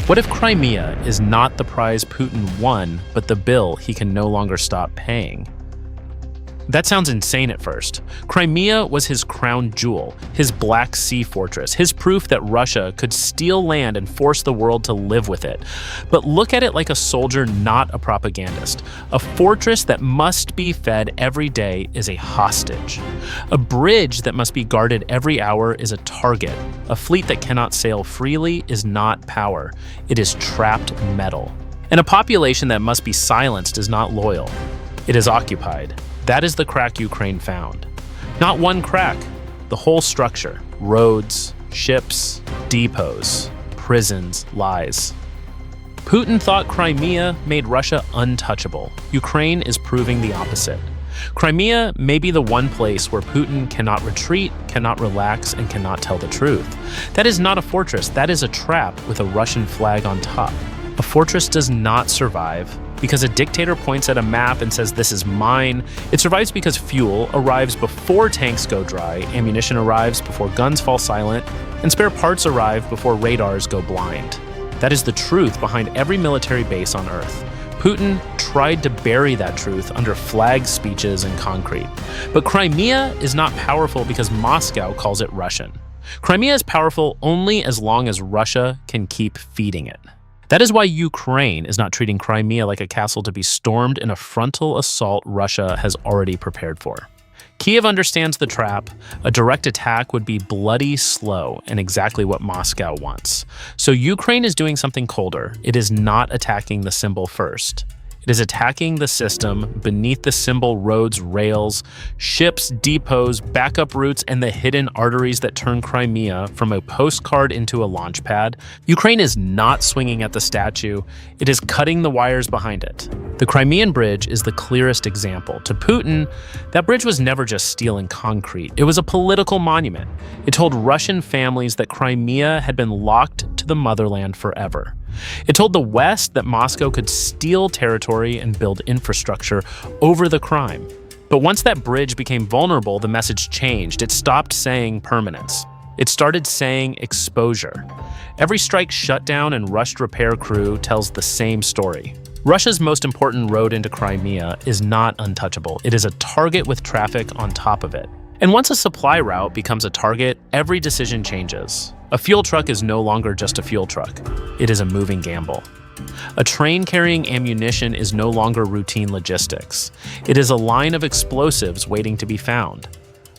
What if Crimea is not the prize Putin won, but the bill he can no longer stop paying? That sounds insane at first. Crimea was his crown jewel, his Black Sea fortress, his proof that Russia could steal land and force the world to live with it. But look at it like a soldier, not a propagandist. A fortress that must be fed every day is a hostage. A bridge that must be guarded every hour is a target. A fleet that cannot sail freely is not power. It is trapped metal. And a population that must be silenced is not loyal. It is occupied. That is the crack Ukraine found. Not one crack, the whole structure. Roads, ships, depots, prisons, lies. Putin thought Crimea made Russia untouchable. Ukraine is proving the opposite. Crimea may be the one place where Putin cannot retreat, cannot relax, and cannot tell the truth. That is not a fortress, that is a trap with a Russian flag on top. A fortress does not survive because a dictator points at a map and says, "This is mine." It survives because fuel arrives before tanks go dry, ammunition arrives before guns fall silent, and spare parts arrive before radars go blind. That is the truth behind every military base on Earth. Putin tried to bury that truth under flag speeches and concrete. But Crimea is not powerful because Moscow calls it Russian. Crimea is powerful only as long as Russia can keep feeding it. That is why Ukraine is not treating Crimea like a castle to be stormed in a frontal assault Russia has already prepared for. Kiev understands the trap. A direct attack would be bloody slow and exactly what Moscow wants. So Ukraine is doing something colder. It is not attacking the symbol first. It is attacking the system beneath the symbol: roads, rails, ships, depots, backup routes, and the hidden arteries that turn Crimea from a postcard into a launch pad. Ukraine is not swinging at the statue. It is cutting the wires behind it. The Crimean Bridge is the clearest example. To Putin, that bridge was never just steel and concrete. It was a political monument. It told Russian families that Crimea had been locked to the motherland forever. It told the West that Moscow could steal territory and build infrastructure over the crime. But once that bridge became vulnerable, the message changed. It stopped saying permanence. It started saying exposure. Every strike shutdown and rushed repair crew tells the same story. Russia's most important road into Crimea is not untouchable. It is a target with traffic on top of it. And once a supply route becomes a target, every decision changes. A fuel truck is no longer just a fuel truck. It is a moving gamble. A train carrying ammunition is no longer routine logistics. It is a line of explosives waiting to be found.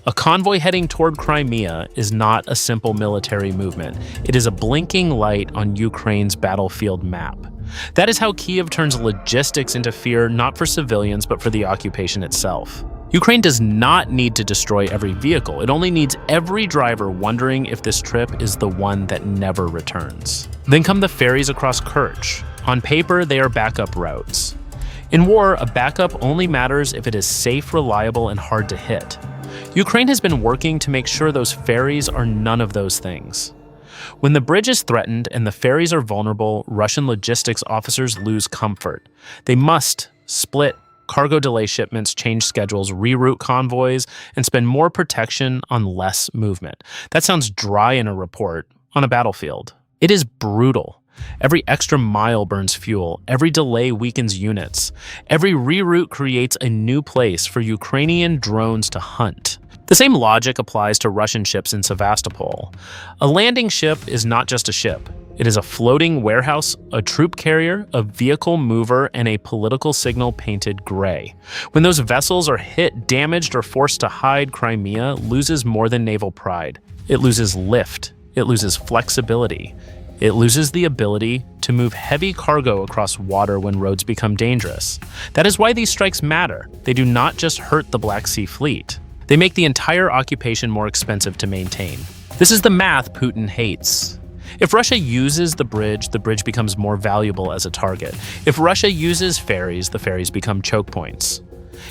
A convoy heading toward Crimea is not a simple military movement. It is a blinking light on Ukraine's battlefield map. That is how Kiev turns logistics into fear, not for civilians, but for the occupation itself. Ukraine does not need to destroy every vehicle. It only needs every driver wondering if this trip is the one that never returns. Then come the ferries across Kerch. On paper, they are backup routes. In war, a backup only matters if it is safe, reliable, and hard to hit. Ukraine has been working to make sure those ferries are none of those things. When the bridge is threatened and the ferries are vulnerable, Russian logistics officers lose comfort. They must split cargo delay shipments, change schedules, reroute convoys, and spend more protection on less movement. That sounds dry in a report. On a battlefield, it is brutal. Every extra mile burns fuel. Every delay weakens units. Every reroute creates a new place for Ukrainian drones to hunt. The same logic applies to Russian ships in Sevastopol. A landing ship is not just a ship. It is a floating warehouse, a troop carrier, a vehicle mover, and a political signal painted gray. When those vessels are hit, damaged, or forced to hide, Crimea loses more than naval pride. It loses lift. It loses flexibility. It loses the ability to move heavy cargo across water when roads become dangerous. That is why these strikes matter. They do not just hurt the Black Sea Fleet. They make the entire occupation more expensive to maintain. This is the math Putin hates. If Russia uses the bridge becomes more valuable as a target. If Russia uses ferries, the ferries become choke points.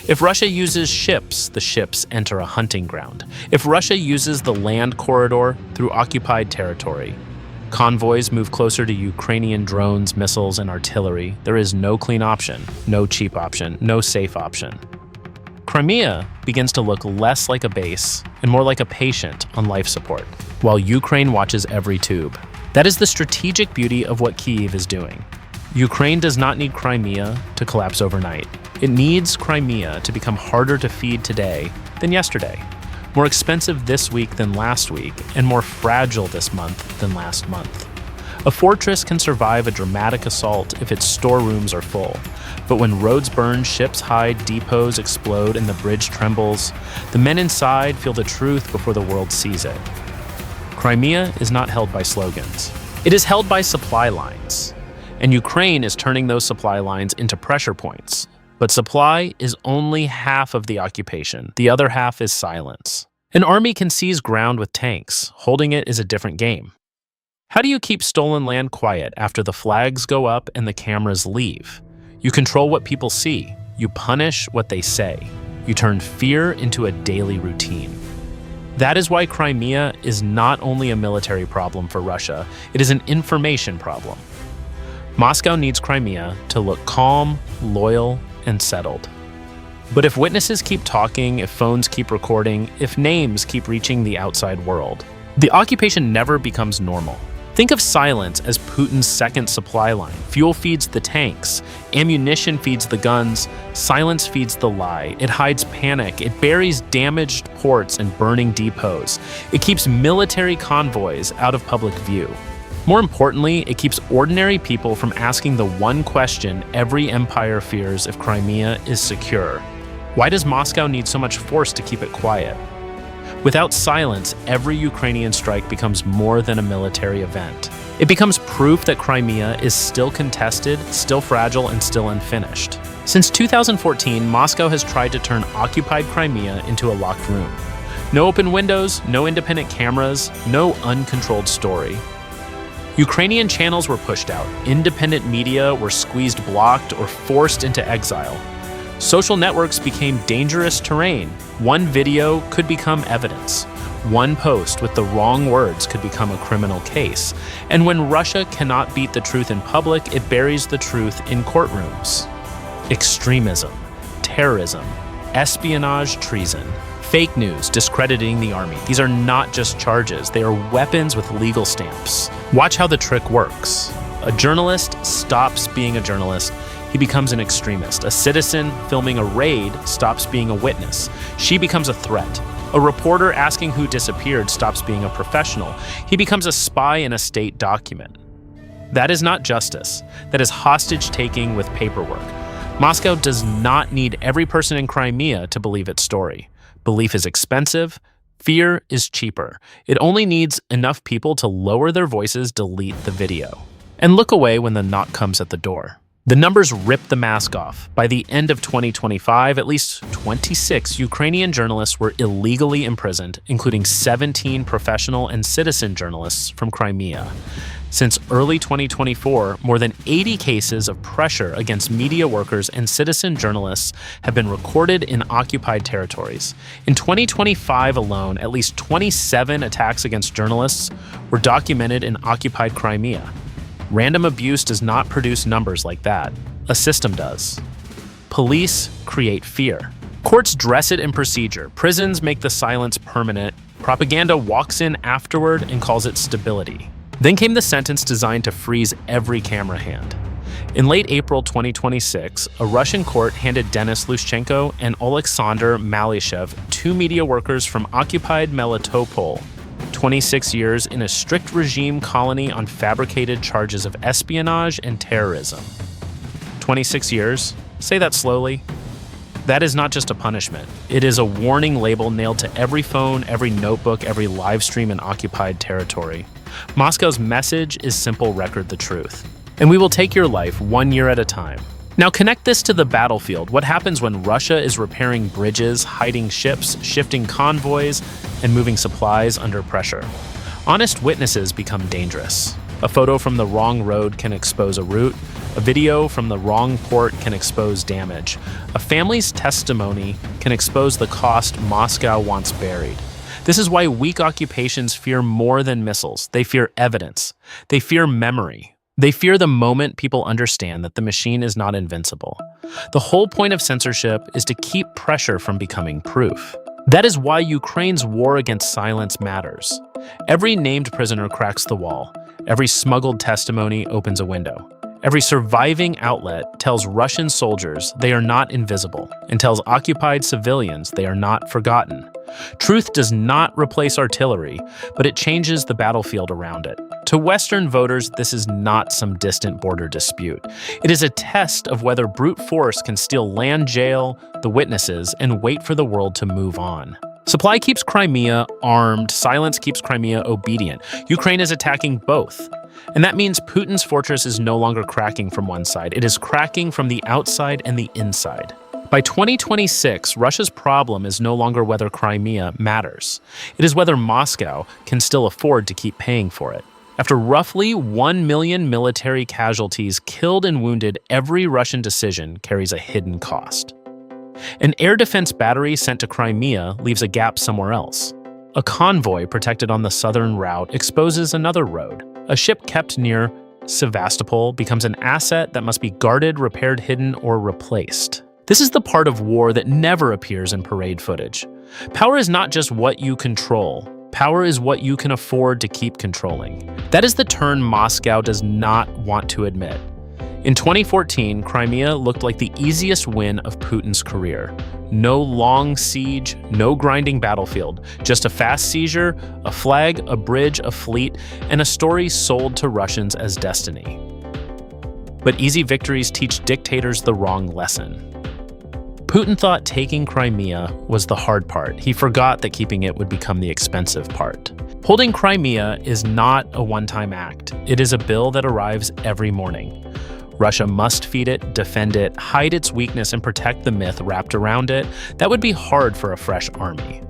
If Russia uses ships, the ships enter a hunting ground. If Russia uses the land corridor through occupied territory, convoys move closer to Ukrainian drones, missiles, and artillery. There is no clean option, no cheap option, no safe option. Crimea begins to look less like a base and more like a patient on life support, while Ukraine watches every tube. That is the strategic beauty of what Kyiv is doing. Ukraine does not need Crimea to collapse overnight. It needs Crimea to become harder to feed today than yesterday, more expensive this week than last week, and more fragile this month than last month. A fortress can survive a dramatic assault if its storerooms are full, but when roads burn, ships hide, depots explode, and the bridge trembles, the men inside feel the truth before the world sees it. Crimea is not held by slogans. It is held by supply lines, and Ukraine is turning those supply lines into pressure points. But supply is only half of the occupation. The other half is silence. An army can seize ground with tanks. Holding it is a different game. How do you keep stolen land quiet after the flags go up and the cameras leave? You control what people see. You punish what they say. You turn fear into a daily routine. That is why Crimea is not only a military problem for Russia, it is an information problem. Moscow needs Crimea to look calm, loyal, and settled. But if witnesses keep talking, if phones keep recording, if names keep reaching the outside world, the occupation never becomes normal. Think of silence as Putin's second supply line. Fuel feeds the tanks, ammunition feeds the guns, silence feeds the lie. It hides panic, it buries damaged ports and burning depots. It keeps military convoys out of public view. More importantly, it keeps ordinary people from asking the one question every empire fears if Crimea is secure. Why does Moscow need so much force to keep it quiet? Without silence, every Ukrainian strike becomes more than a military event. It becomes proof that Crimea is still contested, still fragile, and still unfinished. Since 2014, Moscow has tried to turn occupied Crimea into a locked room. No open windows, no independent cameras, no uncontrolled story. Ukrainian channels were pushed out, independent media were squeezed, blocked, or forced into exile. Social networks became dangerous terrain. One video could become evidence. One post with the wrong words could become a criminal case. And when Russia cannot beat the truth in public, it buries the truth in courtrooms. Extremism, terrorism, espionage, treason, fake news, discrediting the army. These are not just charges, they are weapons with legal stamps. Watch how the trick works. A journalist stops being a journalist. He becomes an extremist. A citizen filming a raid stops being a witness. She becomes a threat. A reporter asking who disappeared stops being a professional. He becomes a spy in a state document. That is not justice. That is hostage-taking with paperwork. Moscow does not need every person in Crimea to believe its story. Belief is expensive. Fear is cheaper. It only needs enough people to lower their voices, delete the video, and look away when the knock comes at the door. The numbers rip the mask off. By the end of 2025, at least 26 Ukrainian journalists were illegally imprisoned, including 17 professional and citizen journalists from Crimea. Since early 2024, more than 80 cases of pressure against media workers and citizen journalists have been recorded in occupied territories. In 2025 alone, at least 27 attacks against journalists were documented in occupied Crimea. Random abuse does not produce numbers like that. A system does. Police create fear. Courts dress it in procedure. Prisons make the silence permanent. Propaganda walks in afterward and calls it stability. Then came the sentence designed to freeze every camera hand. In late April 2026, a Russian court handed Denis Lushchenko and Oleksandr Malyshev, two media workers from occupied Melitopol, 26 years in a strict regime colony on fabricated charges of espionage and terrorism. 26 years? Say that slowly. That is not just a punishment. It is a warning label nailed to every phone, every notebook, every live stream in occupied territory. Moscow's message is simple: record the truth. And we will take your life 1 year at a time. Now connect this to the battlefield. What happens when Russia is repairing bridges, hiding ships, shifting convoys, and moving supplies under pressure? Honest witnesses become dangerous. A photo from the wrong road can expose a route. A video from the wrong port can expose damage. A family's testimony can expose the cost Moscow wants buried. This is why weak occupations fear more than missiles. They fear evidence. They fear memory. They fear the moment people understand that the machine is not invincible. The whole point of censorship is to keep pressure from becoming proof. That is why Ukraine's war against silence matters. Every named prisoner cracks the wall. Every smuggled testimony opens a window. Every surviving outlet tells Russian soldiers they are not invisible and tells occupied civilians they are not forgotten. Truth does not replace artillery, but it changes the battlefield around it. To Western voters, this is not some distant border dispute. It is a test of whether brute force can still land jail the witnesses and wait for the world to move on. Supply keeps Crimea armed, silence keeps Crimea obedient. Ukraine is attacking both. And that means Putin's fortress is no longer cracking from one side. It is cracking from the outside and the inside. By 2026, Russia's problem is no longer whether Crimea matters. It is whether Moscow can still afford to keep paying for it. After roughly 1 million military casualties killed and wounded, every Russian decision carries a hidden cost. An air defense battery sent to Crimea leaves a gap somewhere else. A convoy protected on the southern route exposes another road. A ship kept near Sevastopol becomes an asset that must be guarded, repaired, hidden, or replaced. This is the part of war that never appears in parade footage. Power is not just what you control. Power is what you can afford to keep controlling. That is the turn Moscow does not want to admit. In 2014, Crimea looked like the easiest win of Putin's career. No long siege, no grinding battlefield, just a fast seizure, a flag, a bridge, a fleet, and a story sold to Russians as destiny. But easy victories teach dictators the wrong lesson. Putin thought taking Crimea was the hard part. He forgot that keeping it would become the expensive part. Holding Crimea is not a one-time act. It is a bill that arrives every morning. Russia must feed it, defend it, hide its weakness, and protect the myth wrapped around it. That would be hard for a fresh army.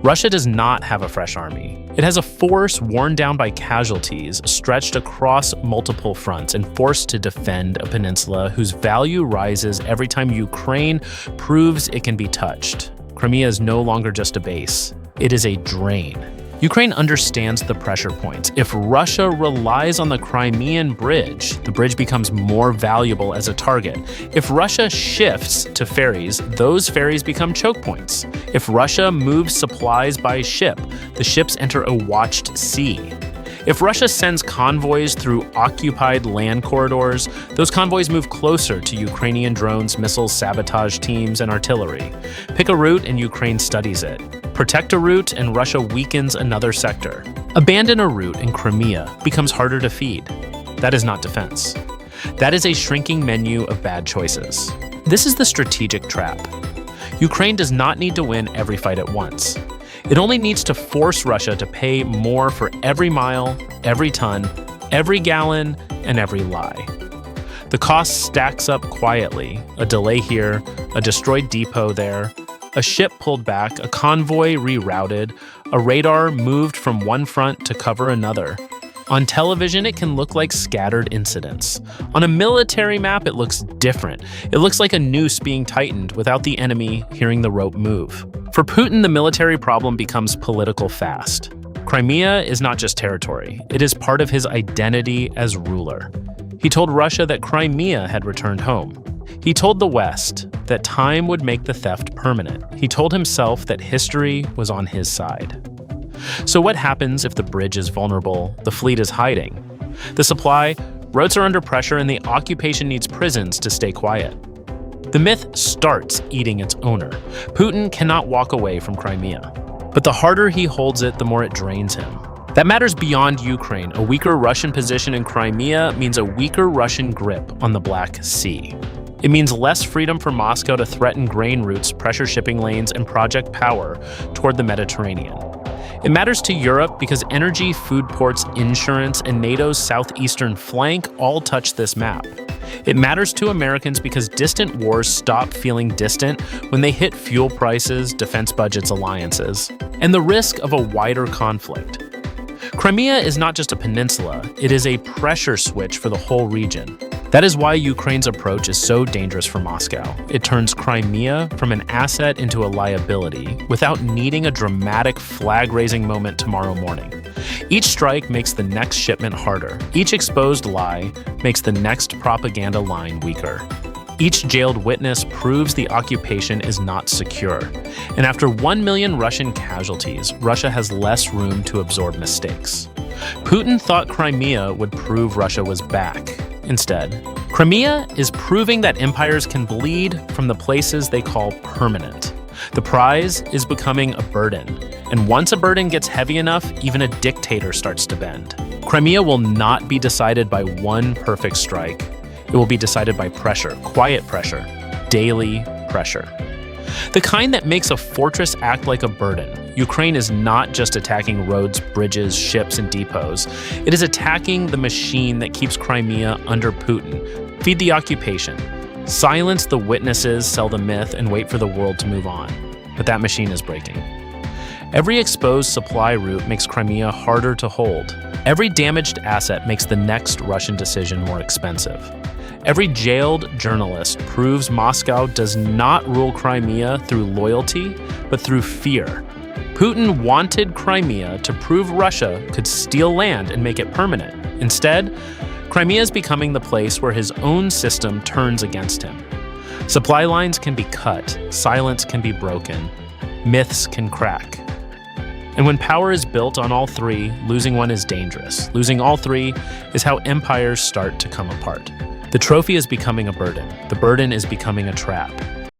Russia does not have a fresh army. It has a force worn down by casualties, stretched across multiple fronts, and forced to defend a peninsula whose value rises every time Ukraine proves it can be touched. Crimea is no longer just a base. It is a drain. Ukraine understands the pressure points. If Russia relies on the Crimean bridge, the bridge becomes more valuable as a target. If Russia shifts to ferries, those ferries become choke points. If Russia moves supplies by ship, the ships enter a watched sea. If Russia sends convoys through occupied land corridors, those convoys move closer to Ukrainian drones, missiles, sabotage teams, and artillery. Pick a route and Ukraine studies it. Protect a route and Russia weakens another sector. Abandon a route and Crimea becomes harder to feed. That is not defense. That is a shrinking menu of bad choices. This is the strategic trap. Ukraine does not need to win every fight at once. It only needs to force Russia to pay more for every mile, every ton, every gallon, and every lie. The cost stacks up quietly. A delay here, a destroyed depot there, a ship pulled back, a convoy rerouted, a radar moved from one front to cover another. On television, it can look like scattered incidents. On a military map, it looks different. It looks like a noose being tightened without the enemy hearing the rope move. For Putin, the military problem becomes political fast. Crimea is not just territory. It is part of his identity as ruler. He told Russia that Crimea had returned home. He told the West that time would make the theft permanent. He told himself that history was on his side. So what happens if the bridge is vulnerable, the fleet is hiding? The supply, roads are under pressure, and the occupation needs prisons to stay quiet. The myth starts eating its owner. Putin cannot walk away from Crimea. But the harder he holds it, the more it drains him. That matters beyond Ukraine. A weaker Russian position in Crimea means a weaker Russian grip on the Black Sea. It means less freedom for Moscow to threaten grain routes, pressure shipping lanes, and project power toward the Mediterranean. It matters to Europe because energy, food ports, insurance, and NATO's southeastern flank all touch this map. It matters to Americans because distant wars stop feeling distant when they hit fuel prices, defense budgets, alliances, and the risk of a wider conflict. Crimea is not just a peninsula, it is a pressure switch for the whole region. That is why Ukraine's approach is so dangerous for Moscow. It turns Crimea from an asset into a liability without needing a dramatic flag-raising moment tomorrow morning. Each strike makes the next shipment harder. Each exposed lie makes the next propaganda line weaker. Each jailed witness proves the occupation is not secure. And after 1 million Russian casualties, Russia has less room to absorb mistakes. Putin thought Crimea would prove Russia was back. Instead, Crimea is proving that empires can bleed from the places they call permanent. The prize is becoming a burden, and once a burden gets heavy enough, even a dictator starts to bend. Crimea will not be decided by one perfect strike. It will be decided by pressure, quiet pressure, daily pressure. The kind that makes a fortress act like a burden. Ukraine is not just attacking roads, bridges, ships, and depots. It is attacking the machine that keeps Crimea under Putin. Feed the occupation. Silence the witnesses, sell the myth, and wait for the world to move on. But that machine is breaking. Every exposed supply route makes Crimea harder to hold. Every damaged asset makes the next Russian decision more expensive. Every jailed journalist proves Moscow does not rule Crimea through loyalty, but through fear. Putin wanted Crimea to prove Russia could steal land and make it permanent. Instead, Crimea is becoming the place where his own system turns against him. Supply lines can be cut, silence can be broken, myths can crack. And when power is built on all three, losing one is dangerous. Losing all three is how empires start to come apart. The trophy is becoming a burden. The burden is becoming a trap.